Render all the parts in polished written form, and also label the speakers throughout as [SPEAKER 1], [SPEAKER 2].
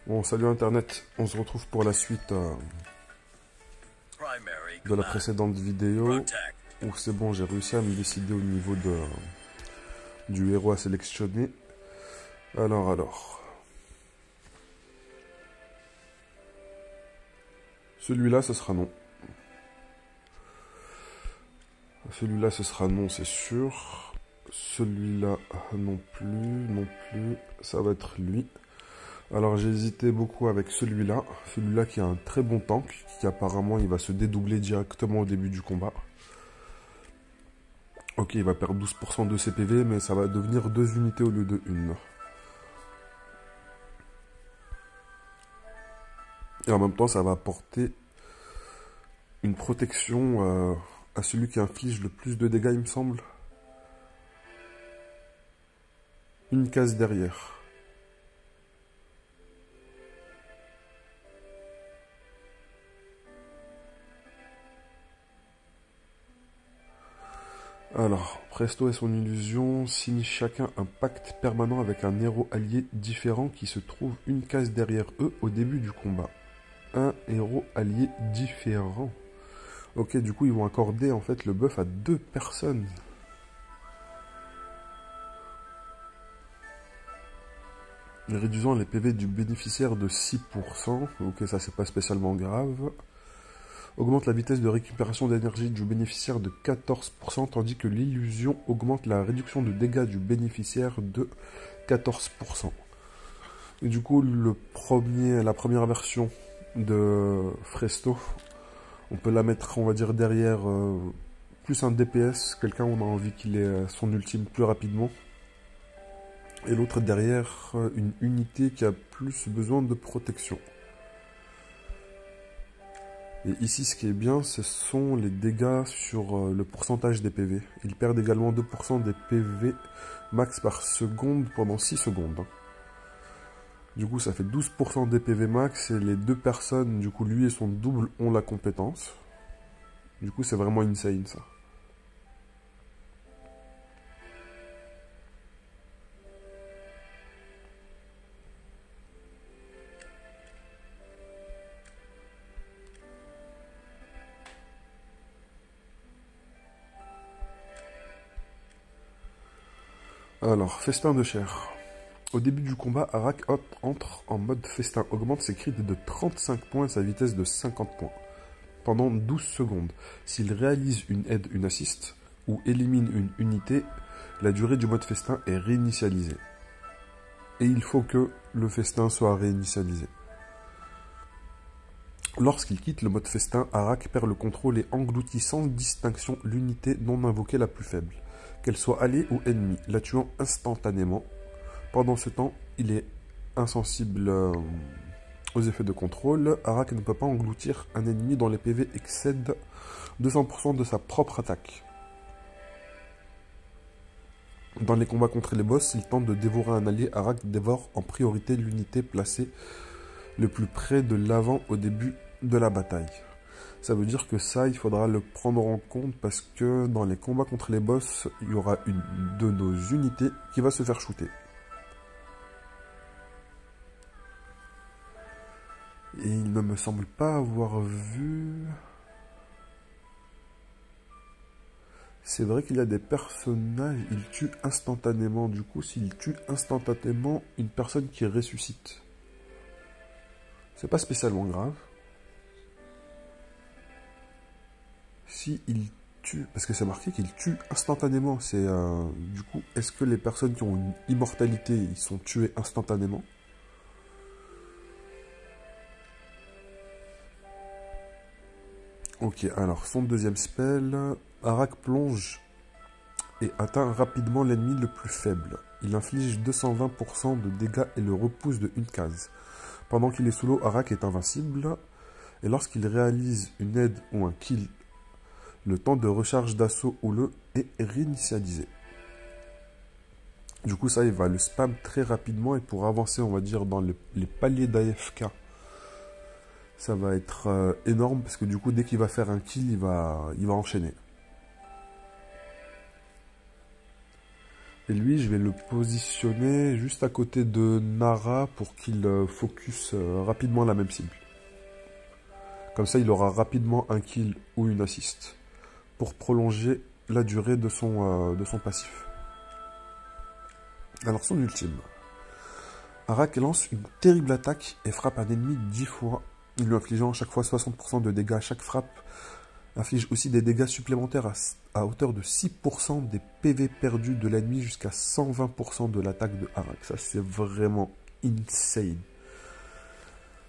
[SPEAKER 1] Bon, salut Internet, on se retrouve pour la suite de la précédente vidéo où c'est bon, j'ai réussi à me décider au niveau du héros à sélectionner. Alors. Celui-là, ce sera non. Celui-là, ce sera non, c'est sûr. Celui-là, non plus. Ça va être lui. Alors j'ai hésité beaucoup avec celui-là. Celui-là qui a un très bon tank, qui apparemment il va se dédoubler directement au début du combat. Ok, il va perdre 12% de ses PV, mais ça va devenir 2 unités au lieu de 1. Et en même temps, ça va apporter une protection à celui qui inflige le plus de dégâts, il me semble. Une case derrière. Alors, Presto et son illusion signent chacun un pacte permanent avec un héros allié différent qui se trouve une case derrière eux au début du combat. Un héros allié différent. Ok, du coup, ils vont accorder en fait le buff à 2 personnes. Réduisant les PV du bénéficiaire de 6%. Ok, ça c'est pas spécialement grave. Augmente la vitesse de récupération d'énergie du bénéficiaire de 14%, tandis que l'illusion augmente la réduction de dégâts du bénéficiaire de 14%. Et du coup, la première version de Presto, on peut la mettre, on va dire, derrière plus un DPS, quelqu'un on a envie qu'il ait son ultime plus rapidement. Et l'autre derrière une unité qui a plus besoin de protection. Et ici, ce qui est bien, ce sont les dégâts sur le pourcentage des PV. Ils perdent également 2% des PV max par seconde pendant 6 secondes. Du coup, ça fait 12% des PV max et les 2 personnes, du coup, lui et son double ont la compétence. Du coup, c'est vraiment insane, ça. Alors, festin de chair. Au début du combat, Arak entre en mode festin, augmente ses crits de 35 points et sa vitesse de 50 points, pendant 12 secondes. S'il réalise une aide, une assist, ou élimine une unité, la durée du mode festin est réinitialisée. Et il faut que le festin soit réinitialisé. Lorsqu'il quitte le mode festin, Arak perd le contrôle et engloutit sans distinction l'unité non invoquée la plus faible, qu'elle soit alliée ou ennemie, la tuant instantanément. Pendant ce temps, il est insensible aux effets de contrôle. Arak ne peut pas engloutir un ennemi dont les PV excèdent 200% de sa propre attaque. Dans les combats contre les boss, il tente de dévorer un allié. Arak dévore en priorité l'unité placée le plus près de l'avant au début de la bataille. Ça veut dire que ça, il faudra le prendre en compte parce que dans les combats contre les boss, il y aura une de nos unités qui va se faire shooter. Et il ne me semble pas avoir vu... C'est vrai qu'il y a des personnages, ils tuent instantanément. Du coup, s'ils tuent instantanément une personne qui ressuscite, c'est pas spécialement grave. Si il tue, parce que c'est marqué qu'il tue instantanément, c'est du coup, est-ce que les personnes qui ont une immortalité, ils sont tués instantanément? Ok, alors son deuxième spell, Arak plonge et atteint rapidement l'ennemi le plus faible. Il inflige 220% de dégâts et le repousse de une case. Pendant qu'il est sous l'eau, Arak est invincible. Et lorsqu'il réalise une aide ou un kill, le temps de recharge d'assaut ou le est réinitialisé. Du coup, ça, il va le spam très rapidement. Et pour avancer, on va dire, dans les paliers d'AFK, ça va être énorme. Parce que du coup, dès qu'il va faire un kill, il va enchaîner. Et lui, je vais le positionner juste à côté de Nara pour qu'il focus rapidement la même cible. Comme ça, il aura rapidement un kill ou une assist pour prolonger la durée de son passif. Alors, son ultime. Arak lance une terrible attaque et frappe un ennemi 10 fois, lui infligeant à chaque fois 60% de dégâts. Chaque frappe inflige aussi des dégâts supplémentaires à hauteur de 6% des PV perdus de l'ennemi jusqu'à 120% de l'attaque de Arak. Ça, c'est vraiment insane.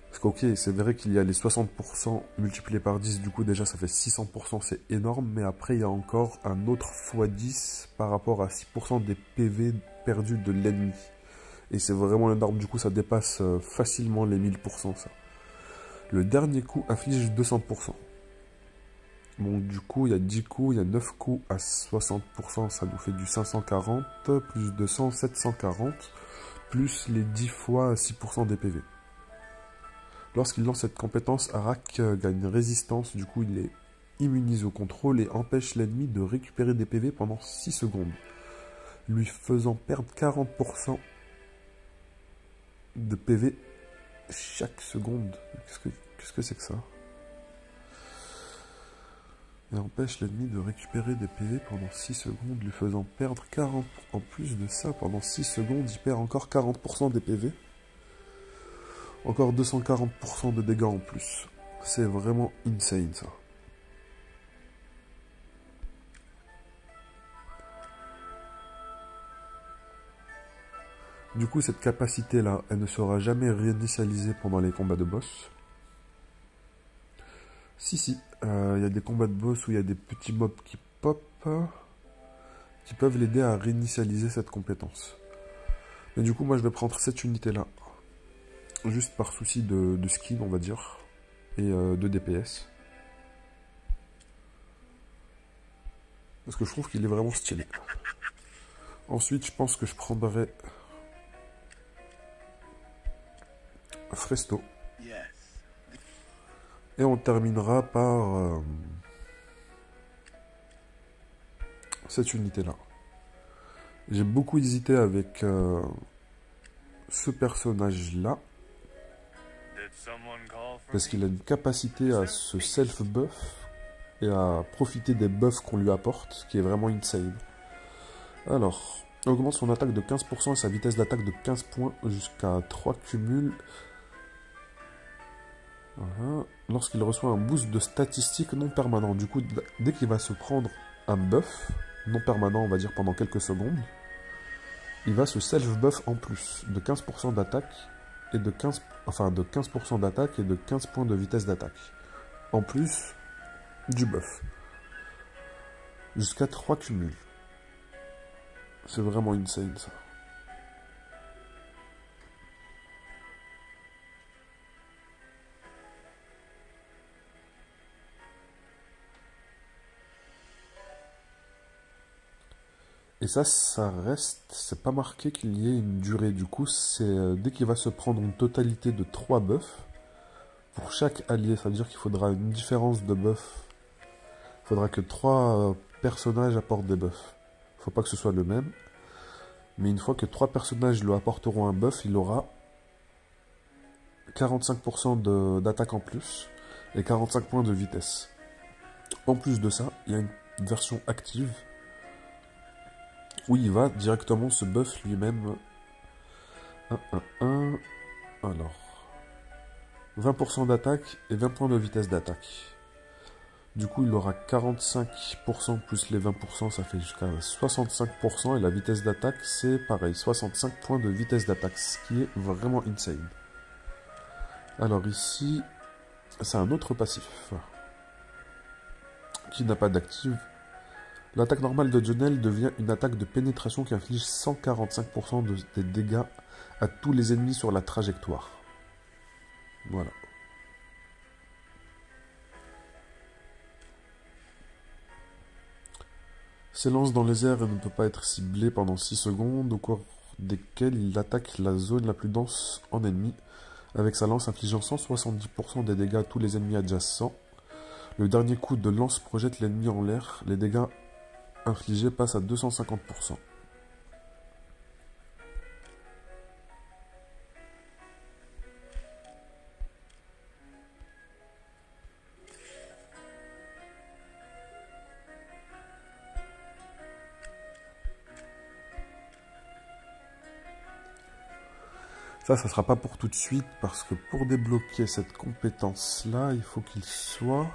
[SPEAKER 1] Parce qu'ok, c'est vrai qu'il y a les 60% multipliés par 10, du coup déjà ça fait 600%, c'est énorme, mais après il y a encore un autre x10 par rapport à 6% des PV perdus de l'ennemi. Et c'est vraiment énorme, du coup ça dépasse facilement les 1000% ça. Le dernier coup inflige 200%. Bon, du coup il y a 10 coups, il y a 9 coups à 60%, ça nous fait du 540, plus 200, 740, plus les 10 fois 6% des PV. Lorsqu'il lance cette compétence, Arak gagne résistance, du coup il est immunisé au contrôle et empêche l'ennemi de récupérer des PV pendant 6 secondes, lui faisant perdre 40% de PV chaque seconde. Qu'est-ce que c'est que ça? Il empêche l'ennemi de récupérer des PV pendant 6 secondes, lui faisant perdre 40%. En plus de ça, pendant 6 secondes, il perd encore 40% des PV. Encore 240% de dégâts en plus. C'est vraiment insane ça. Du coup, cette capacité-là, elle ne sera jamais réinitialisée pendant les combats de boss. Si, il y a des combats de boss où il y a des petits mobs qui pop, qui peuvent l'aider à réinitialiser cette compétence. Mais du coup, moi, je vais prendre cette unité-là. Juste par souci de skin, on va dire, et de DPS. Parce que je trouve qu'il est vraiment stylé. Ensuite, je pense que je prendrai Fresto. Et on terminera par cette unité-là. J'ai beaucoup hésité avec ce personnage-là. Parce qu'il a une capacité à se self-buff et à profiter des buffs qu'on lui apporte, qui est vraiment insane. Alors, il augmente son attaque de 15% et sa vitesse d'attaque de 15 points jusqu'à 3 cumuls. Voilà. Lorsqu'il reçoit un boost de statistiques non permanent. Du coup, dès qu'il va se prendre un buff, non permanent, on va dire pendant quelques secondes, il va se self-buff en plus de 15% d'attaque et de 15% d'attaque et de 15 points de vitesse d'attaque. En plus du buff. Jusqu'à 3 cumuls. C'est vraiment insane ça. Et ça reste, c'est pas marqué qu'il y ait une durée. Du coup, c'est dès qu'il va se prendre une totalité de 3 buffs, pour chaque allié, ça veut dire qu'il faudra une différence de buffs. Il faudra que 3 personnages apportent des buffs. Faut pas que ce soit le même. Mais une fois que 3 personnages lui apporteront un buff, il aura 45% d'attaque en plus et 45 points de vitesse. En plus de ça, il y a une version active où il va directement se buff lui-même. 1. Alors, 20% d'attaque et 20 points de vitesse d'attaque. Du coup, il aura 45% plus les 20%, ça fait jusqu'à 65%. Et la vitesse d'attaque, c'est pareil, 65 points de vitesse d'attaque, ce qui est vraiment insane. Alors ici, c'est un autre passif qui n'a pas d'active. L'attaque normale de Jonel devient une attaque de pénétration qui inflige 145% des dégâts à tous les ennemis sur la trajectoire. Voilà. S'élance dans les airs et ne peut pas être ciblé pendant 6 secondes, au cours desquelles il attaque la zone la plus dense en ennemis, avec sa lance infligeant 170% des dégâts à tous les ennemis adjacents. Le dernier coup de lance projette l'ennemi en l'air, les dégâts infligés passent à 250%. Ça sera pas pour tout de suite, parce que pour débloquer cette compétence-là, il faut qu'il soit...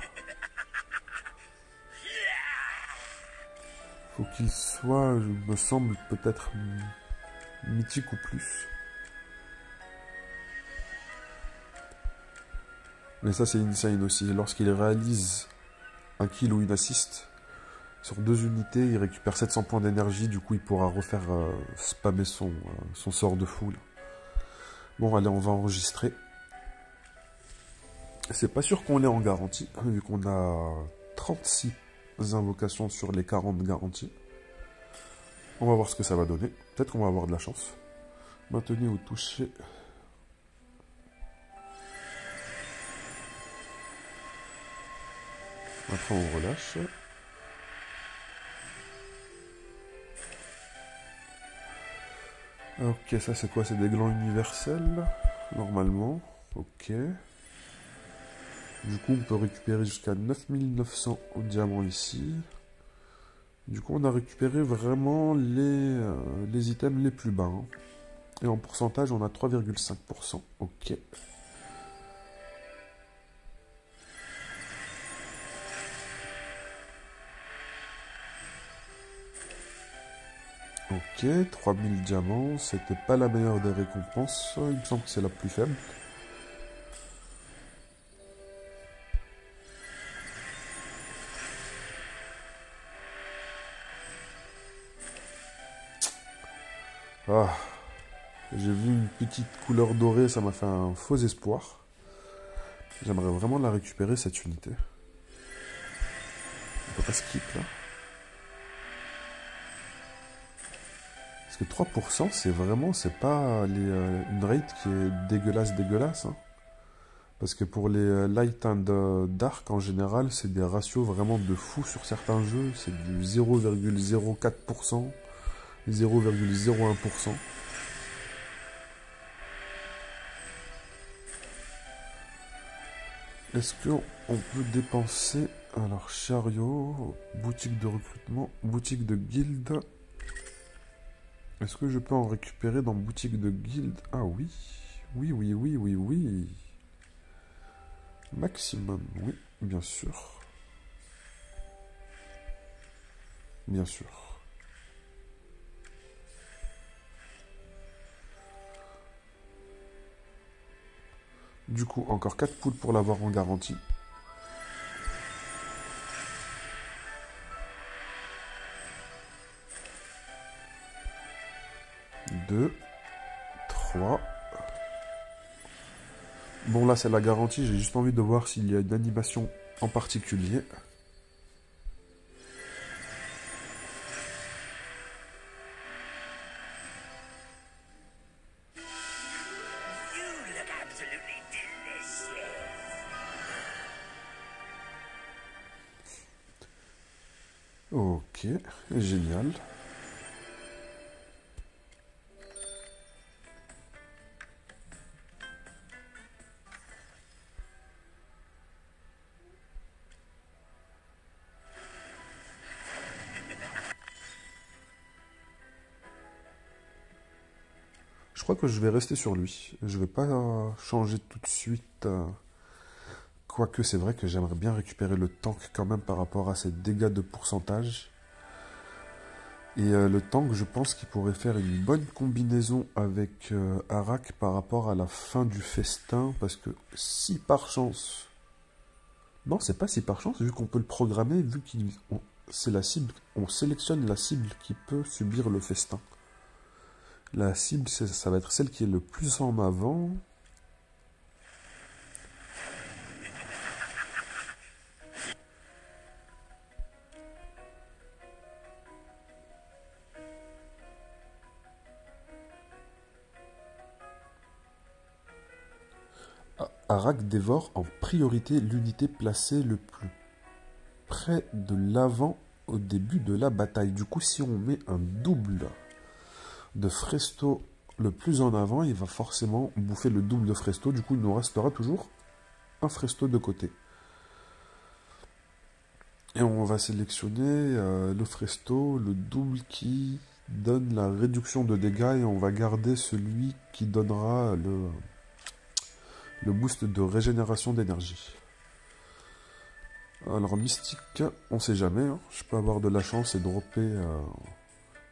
[SPEAKER 1] je me semble, peut-être mythique ou plus. Mais ça, c'est insane aussi. Lorsqu'il réalise un kill ou une assist, sur 2 unités, il récupère 700 points d'énergie. Du coup, il pourra refaire spammer son sort de fou. Là. Bon, allez, on va enregistrer. C'est pas sûr qu'on l'ait en garantie, vu qu'on a 36 invocations sur les 40 garanties. On va voir ce que ça va donner. Peut-être qu'on va avoir de la chance. Maintenir ou toucher. Après, on relâche. Ok, ça c'est quoi? C'est des glands universels, normalement. Ok. Du coup, on peut récupérer jusqu'à 9900 diamants ici. Du coup, on a récupéré vraiment les items les plus bas. Hein. Et en pourcentage, on a 3,5%. Ok. Ok, 3000 diamants, c'était pas la meilleure des récompenses, il me semble que c'est la plus faible. Ah, j'ai vu une petite couleur dorée, ça m'a fait un faux espoir. J'aimerais vraiment la récupérer cette unité. On peut pas skip là. Parce que 3%, c'est pas une rate qui est dégueulasse. Hein. Parce que pour les light and dark, en général, c'est des ratios vraiment de fou sur certains jeux. C'est du 0,04%, 0,01%. Est-ce qu'on peut dépenser... Alors, chariot, boutique de recrutement, boutique de guilde... Est-ce que je peux en récupérer dans boutique de guilde? Ah oui. Oui. Maximum, oui, bien sûr. Bien sûr. Du coup, encore 4 poules pour l'avoir en garantie. 2, 3. Bon, là, c'est la garantie. J'ai juste envie de voir s'il y a une animation en particulier. Ok, génial. Je crois que je vais rester sur lui. Je vais pas changer tout de suite. Quoique c'est vrai que j'aimerais bien récupérer le tank quand même par rapport à ses dégâts de pourcentage. Et le tank, je pense qu'il pourrait faire une bonne combinaison avec Arak par rapport à la fin du festin. Parce que si par chance... Non, c'est pas si par chance, vu qu'on peut le programmer, vu qu'il c'est la cible, on sélectionne la cible qui peut subir le festin. La cible, ça va être celle qui est le plus en avant. Arak dévore en priorité l'unité placée le plus près de l'avant au début de la bataille. Du coup, si on met un double de Fresto le plus en avant, il va forcément bouffer le double de Fresto. Du coup, il nous restera toujours un Fresto de côté. Et on va sélectionner le Fresto, le double qui donne la réduction de dégâts et on va garder celui qui donnera le boost de régénération d'énergie. Alors mystique, on sait jamais, hein. Je peux avoir de la chance et dropper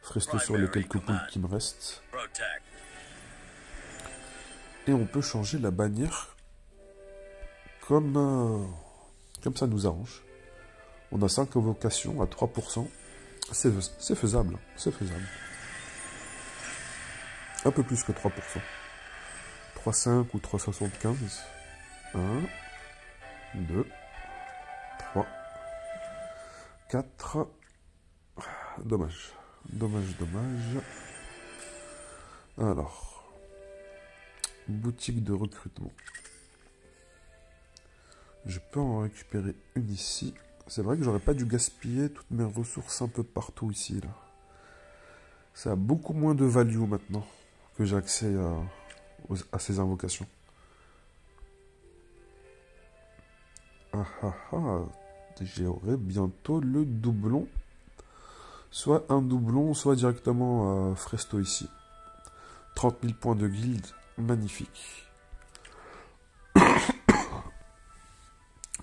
[SPEAKER 1] Fresto sur les quelques poules qui me restent. Et on peut changer la bannière comme ça nous arrange. On a 5 invocations à 3%. C'est faisable, c'est faisable. Un peu plus que 3%. 3,5 ou 3,75. 1, 2, 3, 4. Dommage. Dommage, dommage. Alors. Boutique de recrutement. Je peux en récupérer une ici. C'est vrai que j'aurais pas dû gaspiller toutes mes ressources un peu partout ici, là. Ça a beaucoup moins de value maintenant que j'ai accès à ces invocations. Ah ah ah, j'aurai bientôt le doublon. Soit un doublon, soit directement Fresto ici. 30 000 points de guilde, magnifique.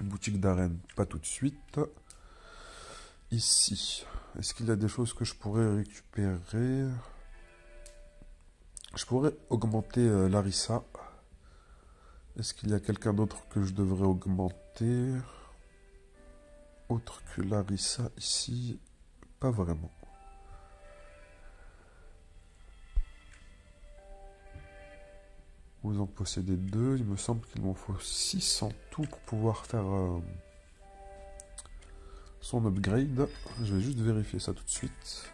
[SPEAKER 1] Boutique d'arène, pas tout de suite. Ici, est-ce qu'il y a des choses que je pourrais récupérer? Je pourrais augmenter Larissa. Est-ce qu'il y a quelqu'un d'autre que je devrais augmenter? Autre que Larissa ici, pas vraiment. Vous en possédez 2, il me semble qu'il m'en faut 6 en tout pour pouvoir faire son upgrade. Je vais juste vérifier ça tout de suite.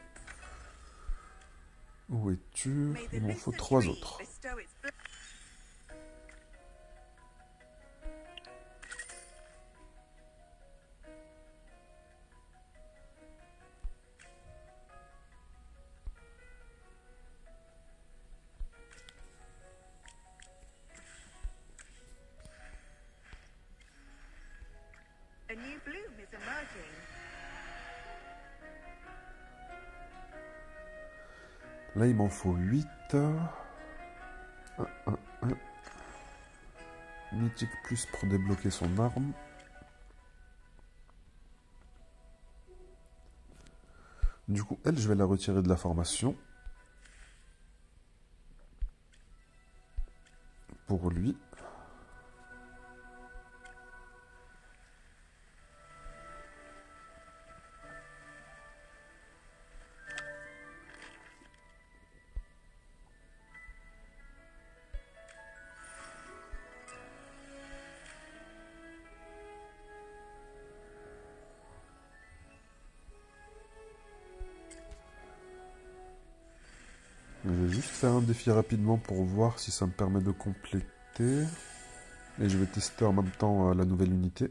[SPEAKER 1] Où es-tu? Il m'en faut 3 autres.
[SPEAKER 2] A new bloom is emerging.
[SPEAKER 1] Là, il m'en faut 8. 1, 1, 1. Mythique plus pour débloquer son arme. Du coup, elle, je vais la retirer de la formation. Pour lui. Je vais juste faire un défi rapidement pour voir si ça me permet de compléter. Et je vais tester en même temps la nouvelle unité.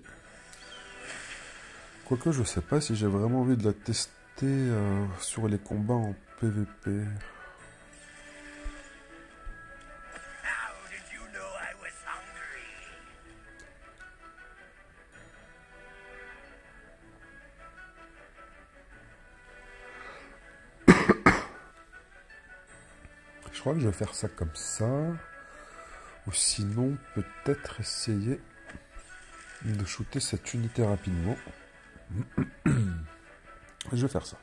[SPEAKER 1] Quoique je sais pas si j'ai vraiment envie de la tester sur les combats en PVP. Je crois que je vais faire ça comme ça. Ou sinon, peut-être essayer de shooter cette unité rapidement. Je vais faire ça.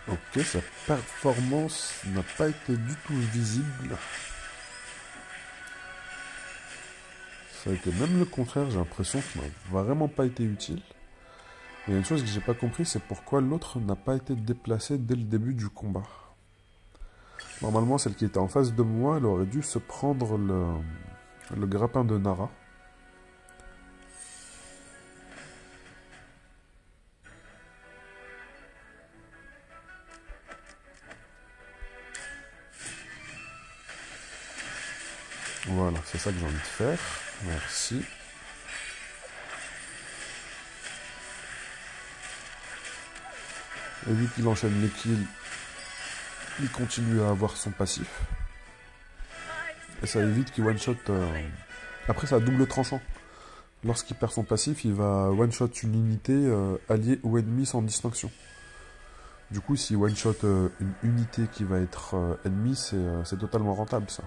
[SPEAKER 1] Ok, sa performance n'a pas été du tout visible. Ça a été même le contraire, j'ai l'impression qu'il n'a vraiment pas été utile. Et une chose que j'ai pas compris, c'est pourquoi l'autre n'a pas été déplacé dès le début du combat. Normalement, celle qui était en face de moi, elle aurait dû se prendre le grappin de Nara. Voilà, c'est ça que j'ai envie de faire. Merci. Et vu qu'il enchaîne les kills, il continue à avoir son passif. Et ça évite qu'il one-shot... Après, ça a double tranchant. Lorsqu'il perd son passif, il va one-shot une unité alliée ou ennemie sans distinction. Du coup, s'il one-shot une unité qui va être ennemie, c'est totalement rentable, ça.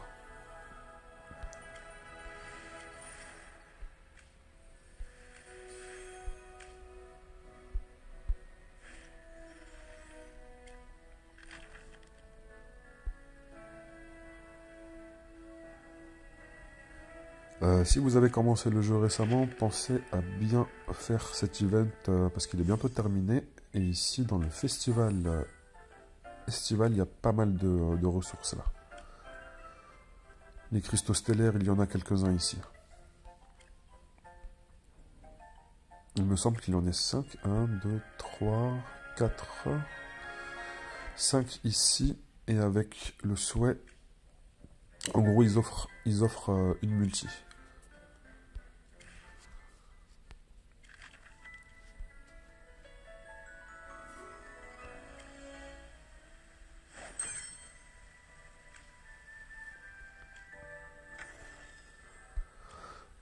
[SPEAKER 1] Si vous avez commencé le jeu récemment, pensez à bien faire cet event parce qu'il est bientôt terminé. Et ici, dans le festival estival, il y a pas mal de ressources là. Les cristaux stellaires, il y en a quelques-uns ici. Il me semble qu'il en est 5. 1, 2, 3, 4, 5 ici. Et avec le souhait, en gros, ils offrent une multi.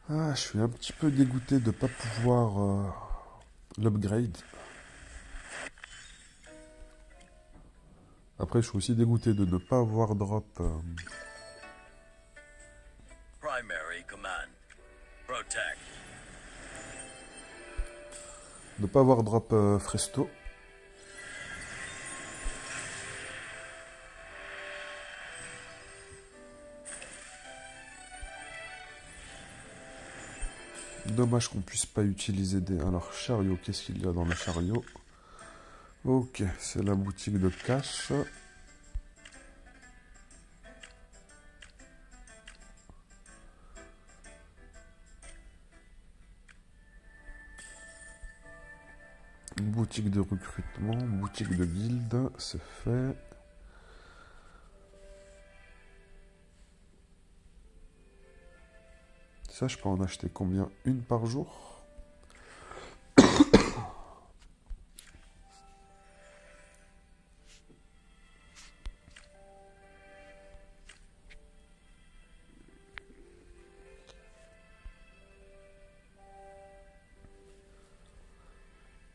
[SPEAKER 1] Ah, je suis un petit peu dégoûté de ne pas pouvoir l'upgrade. Après, je suis aussi dégoûté de ne pas avoir drop...
[SPEAKER 3] Primary command. Protect.
[SPEAKER 1] de ne pas avoir drop Fresto. Dommage qu'on puisse pas utiliser des... Alors, chariot, qu'est-ce qu'il y a dans le chariot? Ok, c'est la boutique de cash. Boutique de recrutement, boutique de guilde, c'est fait. Ça, je peux en acheter combien? Une par jour?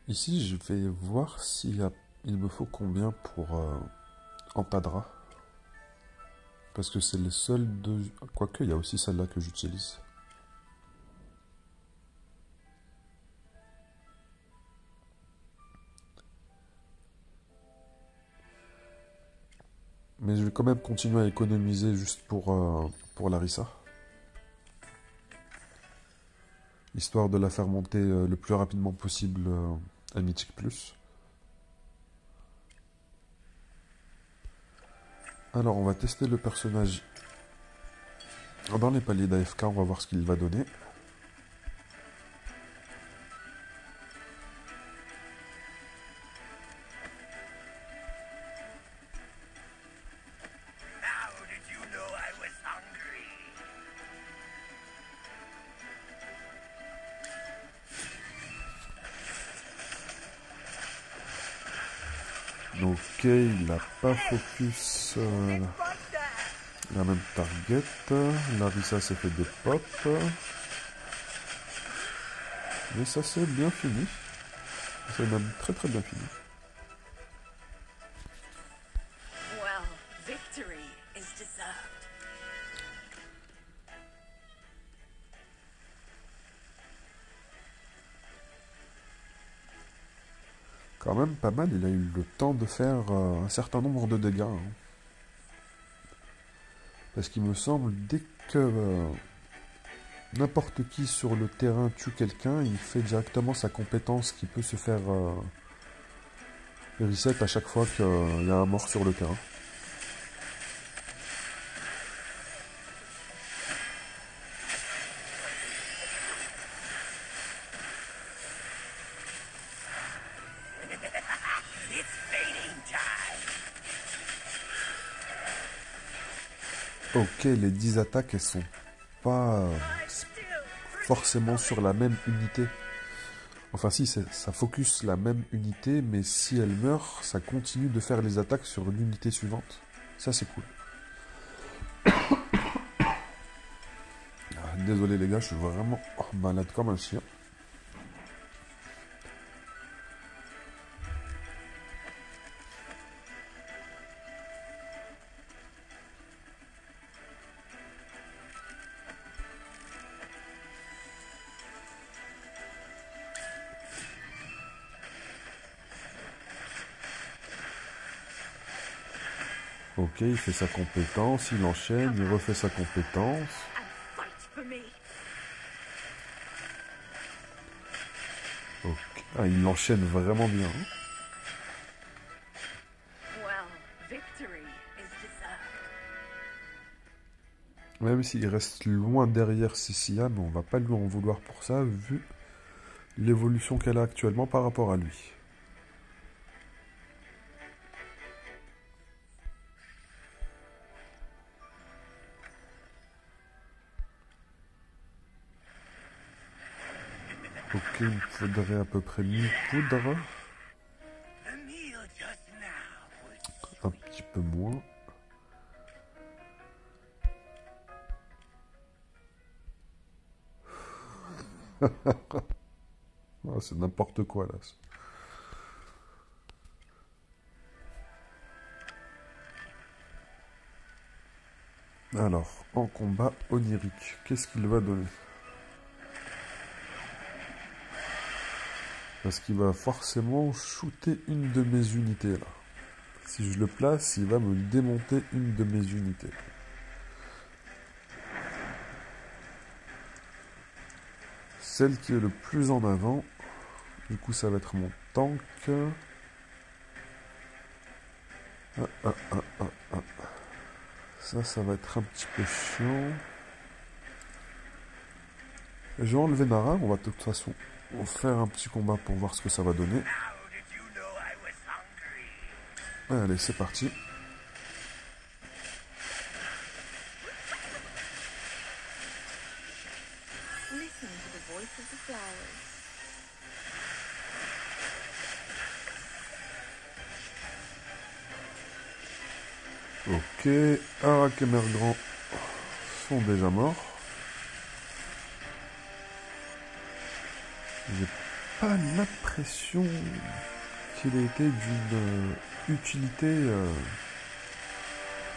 [SPEAKER 1] Ici, je vais voir il me faut combien pour Empadra. Parce que c'est les seuls deux... Quoique, il y a aussi celle-là que j'utilise. Mais je vais quand même continuer à économiser juste pour Larissa. Histoire de la faire monter le plus rapidement possible à Mythique Plus. Alors, on va tester le personnage dans les paliers d'AFK, on va voir ce qu'il va donner. Ok, il n'a pas focus la même target. Larissa s'est fait des pop. Mais ça c'est bien fini. C'est même très très bien fini.
[SPEAKER 2] Well, victory is deserved.
[SPEAKER 1] Quand même pas mal, il a eu le temps de faire un certain nombre de dégâts. Hein. Parce qu'il me semble, dès que n'importe qui sur le terrain tue quelqu'un, il fait directement sa compétence qui peut se faire reset à chaque fois qu'il y a un mort sur le terrain. Ok, les 10 attaques, elles sont pas forcément sur la même unité. Enfin si, ça focus la même unité, mais si elle meurt, ça continue de faire les attaques sur l'unité suivante. Ça c'est cool. Désolé les gars, je suis vraiment malade comme un chien. Ok, il fait sa compétence, il enchaîne, il refait sa compétence.
[SPEAKER 2] And fight for me.
[SPEAKER 1] Ok. Ah, il enchaîne vraiment bien. Hein.
[SPEAKER 2] Well, victory is deserved.
[SPEAKER 1] Même s'il reste loin derrière Cecilia, mais on va pas lui en vouloir pour ça, vu l'évolution qu'elle a actuellement par rapport à lui. Ok, il me faudrait à peu près 1000 poudres. Un petit peu moins. Ah, c'est n'importe quoi là. Alors, en combat onirique, qu'est-ce qu'il va donner? Parce qu'il va forcément shooter une de mes unités là. Si je le place, il va me démonter une de mes unités. Celle qui est le plus en avant. Du coup, ça va être mon tank. Ça va être un petit peu chiant. Je vais enlever Nara. On va de toute façon faire un petit combat pour voir ce que ça va donner. Allez, c'est parti.
[SPEAKER 2] Listen to the voice of the flowers.
[SPEAKER 1] Ok, Arak et Mergrand sont déjà morts. J'ai pas l'impression qu'il ait été d'une utilité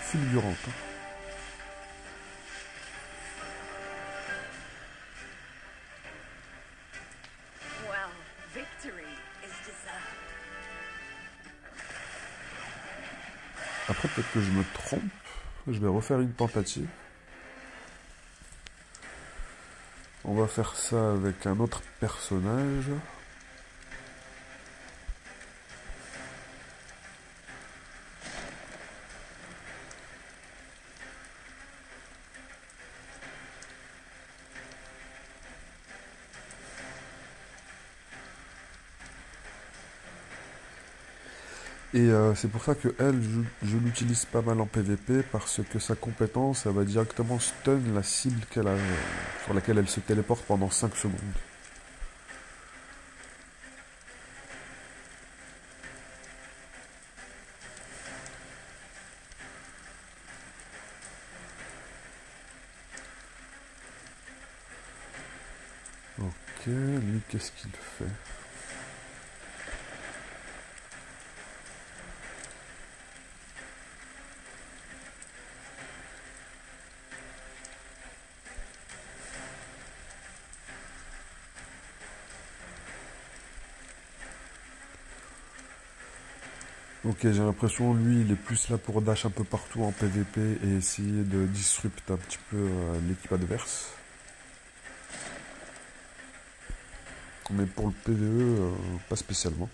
[SPEAKER 1] fulgurante.
[SPEAKER 2] Well, victory is deserved.
[SPEAKER 1] Après, peut-être que je me trompe. Je vais refaire une tentative. On va faire ça avec un autre personnage. Et c'est pour ça que elle, je l'utilise pas mal en PVP, parce que sa compétence, elle va directement stun la cible qu'elle a, sur laquelle elle se téléporte pendant 5 secondes. Ok, lui, qu'est-ce qu'il fait? Ok, j'ai l'impression, lui, il est plus là pour dash un peu partout en PVP et essayer de disrupt un petit peu l'équipe adverse. Mais pour le PVE, pas spécialement.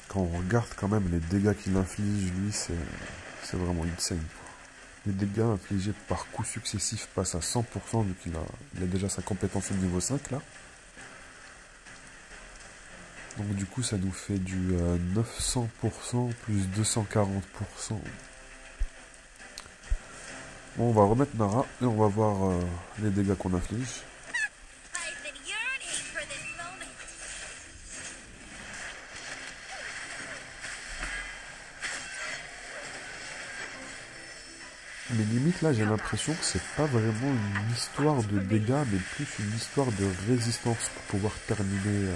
[SPEAKER 1] Quand on regarde quand même les dégâts qu'il inflige, lui, c'est vraiment insane, quoi. Les dégâts infligés par coups successifs passent à 100% vu il a déjà sa compétence au niveau 5 là. Donc du coup ça nous fait du 900% plus 240%. Bon, on va remettre Nara et on va voir les dégâts qu'on inflige.
[SPEAKER 2] I've been yearning for this moment.
[SPEAKER 1] Mais limite là j'ai l'impression que c'est pas vraiment une histoire de dégâts mais plus une histoire de résistance pour pouvoir terminer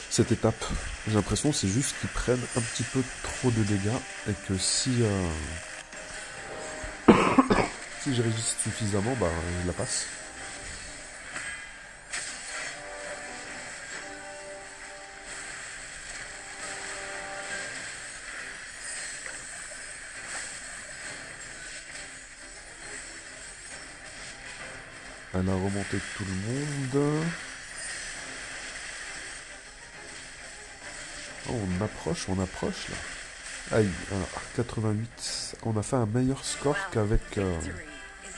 [SPEAKER 1] cette étape. J'ai l'impression que c'est juste qu'ils prennent un petit peu trop de dégâts et que si je résiste suffisamment, bah je la passe. Elle a remonté tout le monde. Oh, on approche là. Aïe, alors, 88. On a fait un meilleur score qu'avec...
[SPEAKER 2] Victory is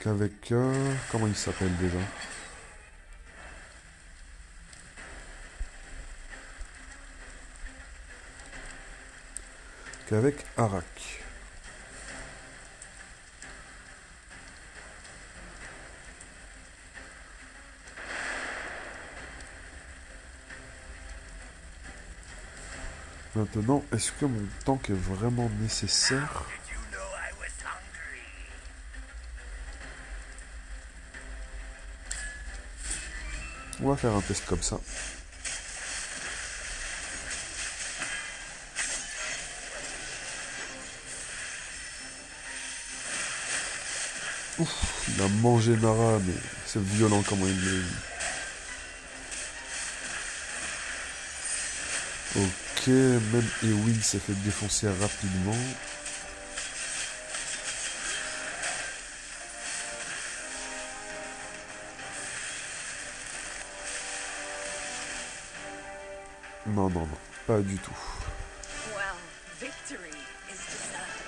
[SPEAKER 2] deserved.
[SPEAKER 1] comment il s'appelle déjà? Qu'avec Arak. Maintenant, est-ce que mon tank est vraiment nécessaire?
[SPEAKER 3] Did you know I was hungry?
[SPEAKER 1] On va faire un test comme ça. Ouf, il a mangé Nara, mais c'est violent comment il l'a eu. Ok, même Ewin s'est fait défoncer rapidement. Non, non, non, pas du tout.
[SPEAKER 2] Well, victory is deserved.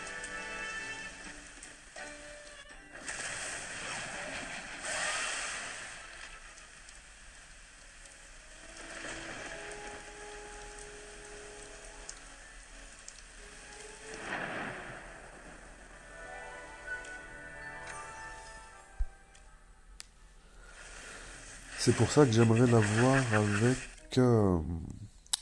[SPEAKER 1] C'est pour ça que j'aimerais l'avoir avec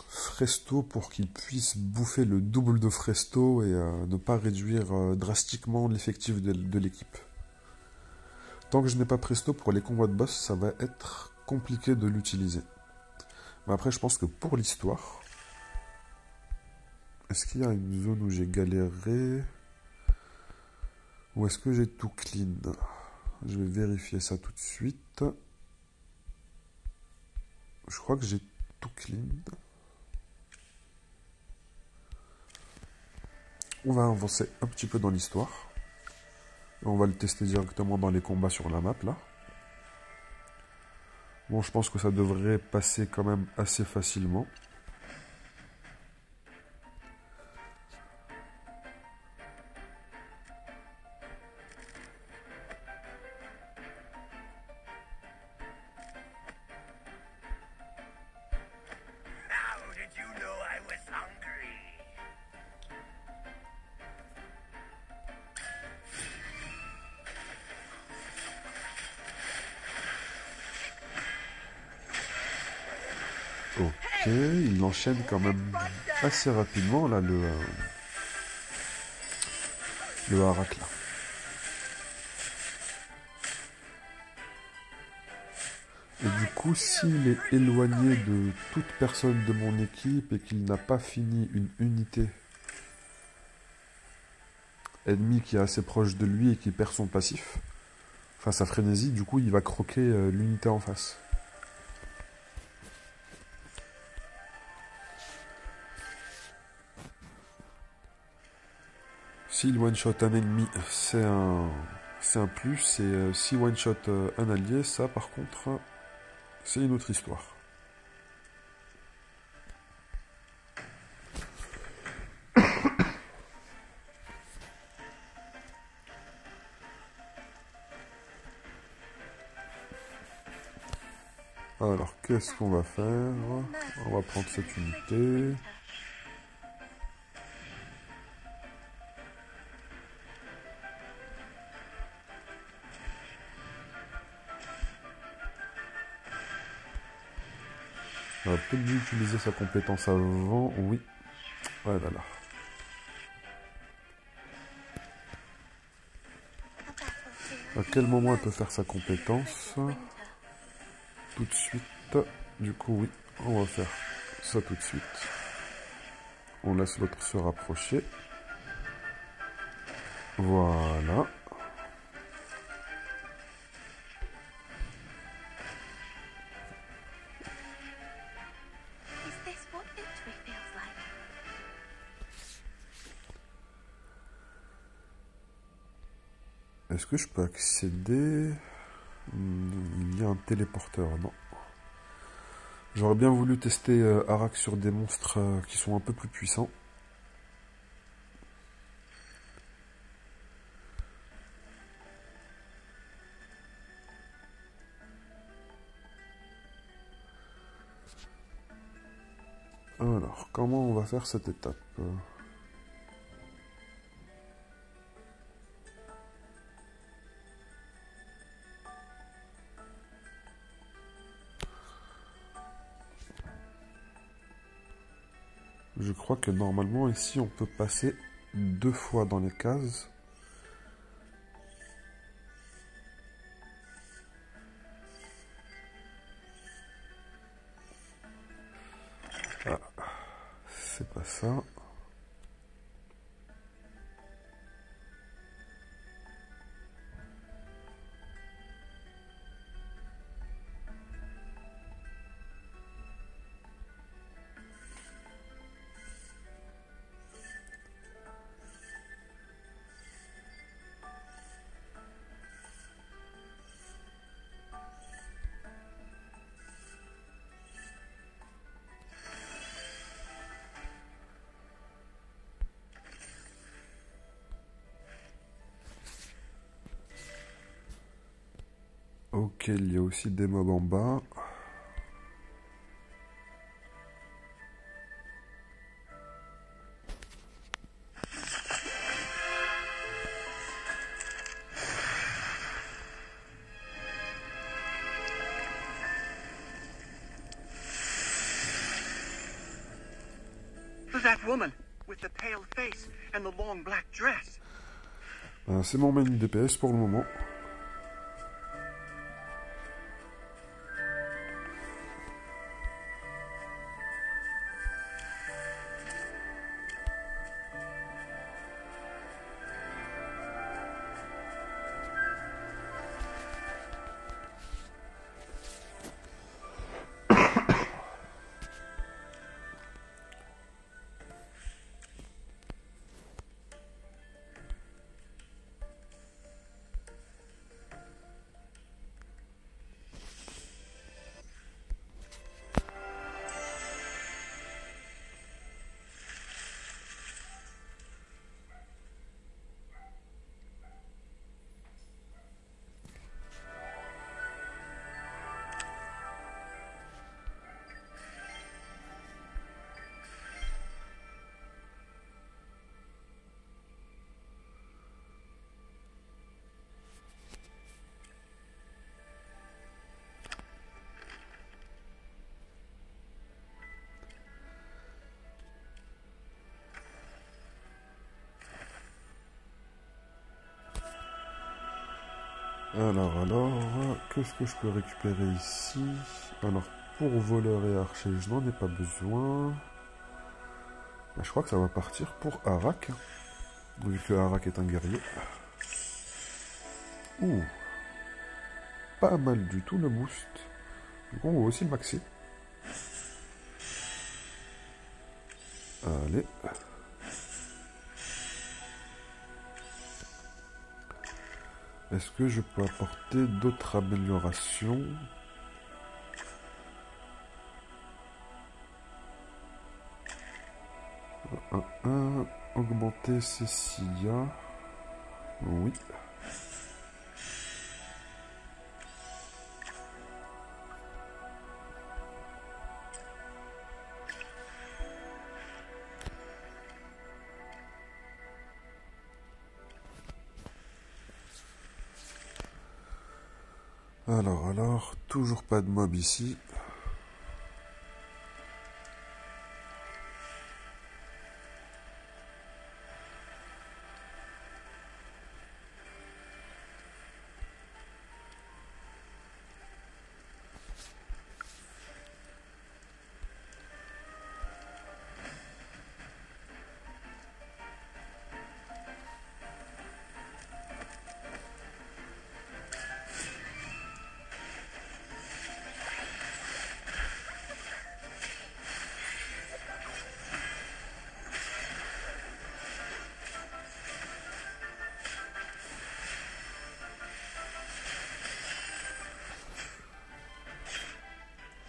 [SPEAKER 1] Fresto pour qu'il puisse bouffer le double de Fresto et ne pas réduire drastiquement l'effectif de l'équipe. Tant que je n'ai pas Presto pour les combats de boss, ça va être compliqué de l'utiliser. Mais après, je pense que pour l'histoire... Est-ce qu'il y a une zone où j'ai galéré? Ou est-ce que j'ai tout clean? Je vais vérifier ça tout de suite. Je crois que j'ai tout clean. On va avancer un petit peu dans l'histoire. On va le tester directement dans les combats sur la map, là. Bon, je pense que ça devrait passer quand même assez facilement.
[SPEAKER 3] How did you know I was hungry?
[SPEAKER 1] Ok, il enchaîne quand même assez rapidement, là, le harak, là. Et du coup, s'il est éloigné de toute personne de mon équipe et qu'il n'a pas fini une unité ennemie qui est assez proche de lui et qui perd son passif, enfin sa frénésie, du coup, il va croquer l'unité en face. S'il one-shot un ennemi, c'est un c'est un plus. C'est si one-shot un allié, ça par contre, c'est une autre histoire. Alors, qu'est-ce qu'on va faire? On va prendre cette unité. On a peut-être dû utiliser sa compétence avant. Oui. Ouais, là, là. À quel moment elle peut faire sa compétence? Tout de suite. Du coup, oui, on va faire ça tout de suite. On laisse l'autre se rapprocher. Voilà.
[SPEAKER 2] Is this what victory feels like?
[SPEAKER 1] Est-ce que je peux accéder? Il y a un téléporteur, non. J'aurais bien voulu tester Arak sur des monstres qui sont un peu plus puissants. Alors, comment on va faire cette étape? Je crois que normalement ici on peut passer 2 fois dans les cases. Ah, c'est pas ça. Ok, il y a aussi des mobs en bas.
[SPEAKER 3] That woman with the pale face and the long black dress.
[SPEAKER 1] C'est mon main DPS pour le moment. Alors, qu'est-ce que je peux récupérer ici? Alors, pour voleur et archer, je n'en ai pas besoin. Je crois que ça va partir pour Arak, vu que Arak est un guerrier. Ouh, pas mal du tout le boost. Du coup, on voit aussi le maxi. Allez. Est-ce que je peux apporter d'autres améliorations? Augmenter Cecilia. Oui. Alors, toujours pas de mob ici.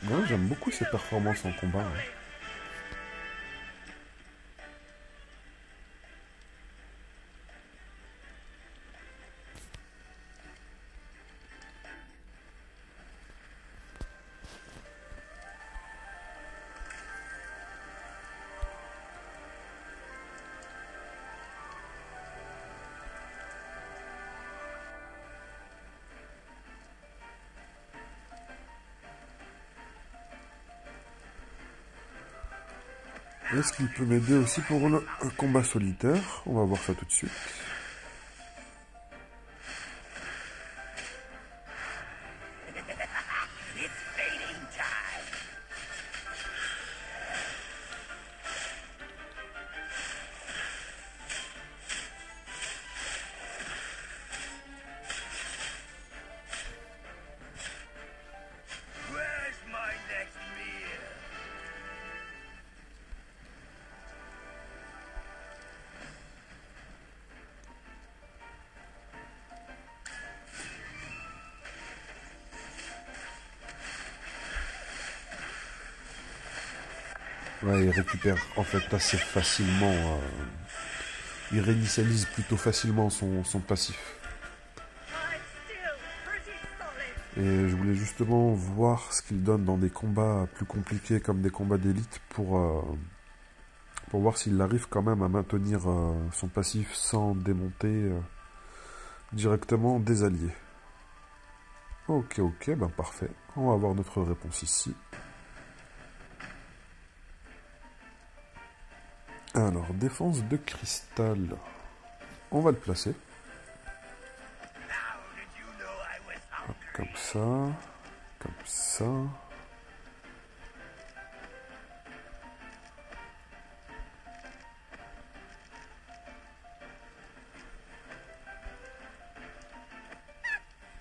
[SPEAKER 1] Ouais, j'aime beaucoup ses performances en combat. Hein. Est-ce qu'il peut m'aider aussi pour le combat solitaire? On va voir ça tout de suite.
[SPEAKER 3] It's feeding time. Where's my next meal?
[SPEAKER 1] Ouais, il récupère en fait assez facilement. Il réinitialise plutôt facilement son passif.
[SPEAKER 2] I'm still pretty solid.
[SPEAKER 1] Et je voulais justement voir ce qu'il donne dans des combats plus compliqués comme des combats d'élite pour voir s'il arrive quand même à maintenir son passif sans démonter directement des alliés. Ok, ben parfait. On va avoir notre réponse ici. Alors, défense de cristal. On va le placer.
[SPEAKER 3] How did you know I was
[SPEAKER 1] Hop,
[SPEAKER 3] hungry?
[SPEAKER 1] comme ça. Comme ça.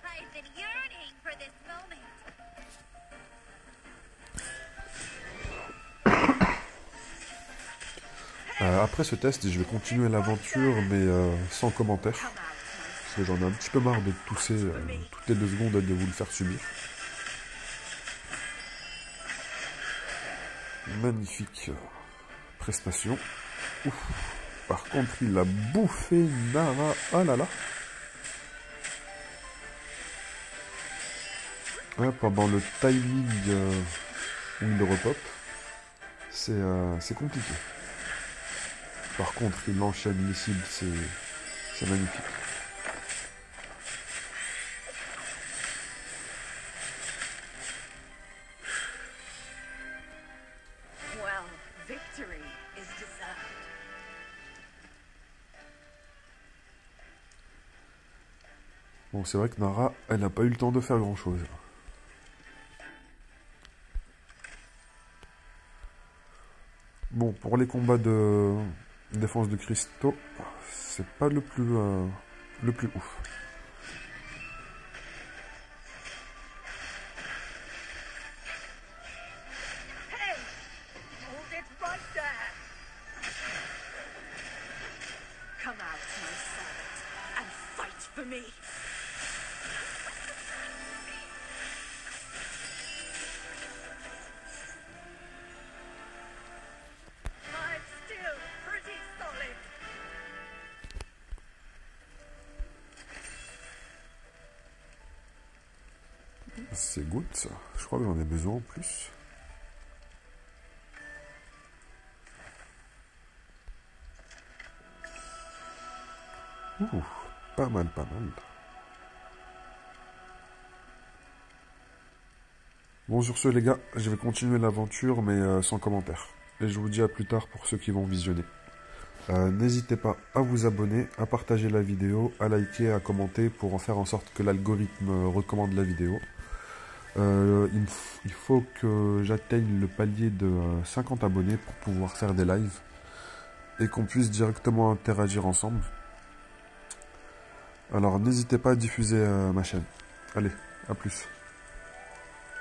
[SPEAKER 2] I've been yearning for this moment.
[SPEAKER 1] Après ce test, je vais continuer l'aventure, mais sans commentaire. Parce que j'en ai un petit peu marre de tousser toutes les 2 secondes et de vous le faire subir. Magnifique prestation. Ouf. Par contre, il a bouffé Nara. Ah là là. Ouais, pendant le timing où il repop, c'est compliqué. Par contre, il enchaîne les cibles, c'est magnifique.
[SPEAKER 2] Well, victory is deserved.
[SPEAKER 1] Bon, c'est vrai que Nara, elle n'a pas eu le temps de faire grand-chose. Bon, pour les combats de défense de cristaux, c'est pas le plus ouf.
[SPEAKER 2] Hey! Hold it right there! Come out, my servant, and fight for me!
[SPEAKER 1] C'est good ça. Je crois que j'en ai besoin en plus. Ouh, pas mal, pas mal. Bon, sur ce, les gars, je vais continuer l'aventure, mais sans commentaire. Et je vous dis à plus tard pour ceux qui vont visionner. N'hésitez pas à vous abonner, à partager la vidéo, à liker, à commenter pour en faire en sorte que l'algorithme recommande la vidéo. Il faut que j'atteigne le palier de 50 abonnés pour pouvoir faire des lives et qu'on puisse directement interagir ensemble. Alors n'hésitez pas à diffuser ma chaîne. Allez, à plus.